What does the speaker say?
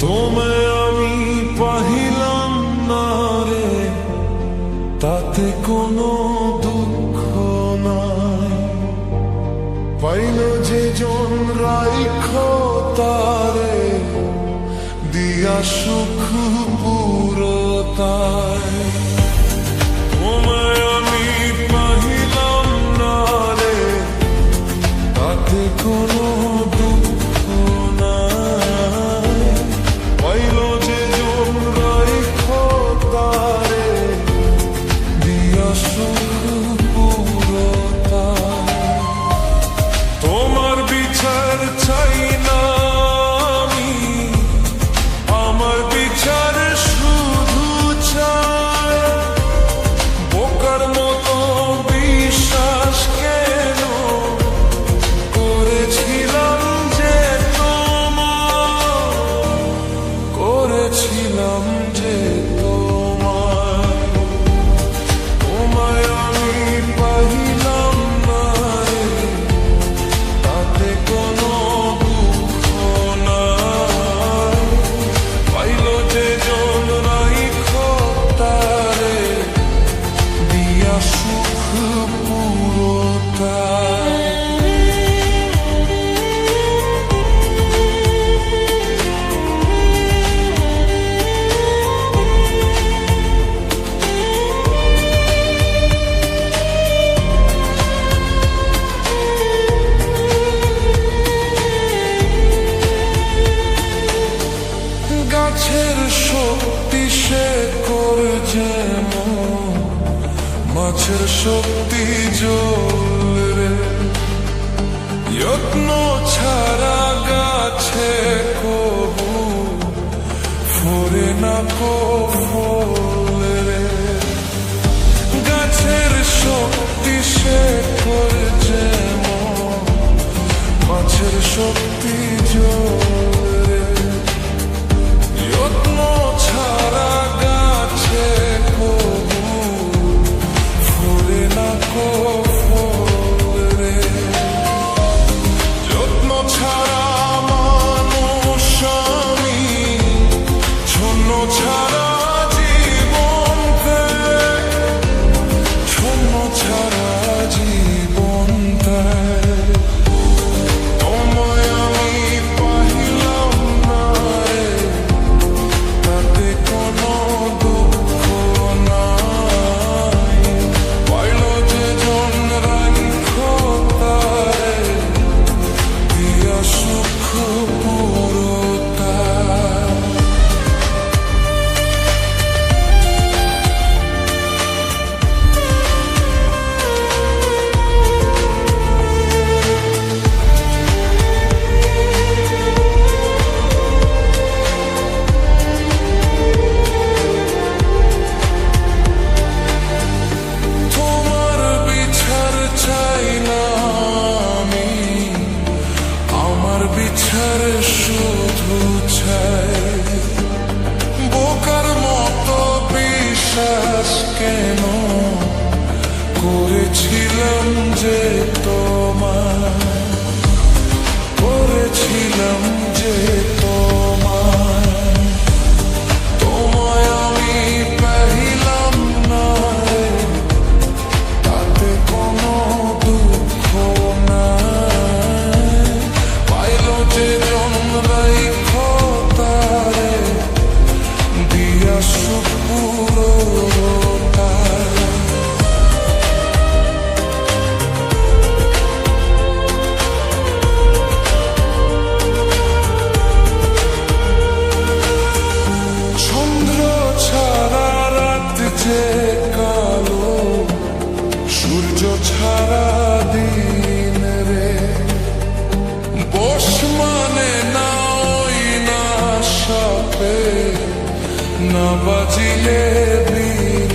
তোমায় আমি পাহিলাম না রে, তাতে কোনো দুঃখ নাই। পাইল যে জন রাইখ তারে, দিয়া সুখ পুরতায়। তোমায় আমি পাহিলাম না রে, তাতে কোনো দুঃখ নাই। পাইল যে জন রাইখ তারে, দিয়া সুখ পুরতায়। তোমার বিচার চাই না আমি, আমার বিচার শুধু চাই। বোকার মতো বিশ্বাস কেন করেছিলাম যে তোমার, করেছিলাম যে তোমায়। তোমায় আমি পাহিলাম না রে, তাতে কোনো দুঃখ নাই। পাইল যে জন রাইখ তারে, দিয়া সুখ পুরতায়। গাছের শক্তি সে করে যেমন, মাছের শক্তি জল রে। যত্ন ছাড়া গাছে কবু ফোরে না কো ফল রে। গাছের শক্তি সে করে যেমন, মাছের শক্তি জল রে। যত্ন ছাড়া গাছে কবু ফোরে না কো ফল রে। যত্ন ছাড়া মানুষ আমি, শূন্য ছাড়া জীবন দেয়, শূন্য ছাড়া জীবন দেয়। তোমায় আমি পাহিলাম না রে, তাতে কোনো দুঃখ নাই। পাইল যে জন রাইখ তারে, দিয়া সুখ পুরতায়। তোমার বিচার চাই না আমি, আমার বিচার শুধু চাই। বোকার মতো বিশ্বাস কেন করেছিলাম যে তোমায়, করেছিলাম যে তোমায়। তোমায় আমি পাহিলাম না রে, তাতে কোনো দুঃখ নাই। পাইল যে জন রাইখ তারে, দিয়া সুখ পুরতায়। চন্দ্র ছাড়া রাত যে কালো, সূর্য ছাড়া দিন রে। বস মানে না ওই না সাপে, না বাজিলে বীণ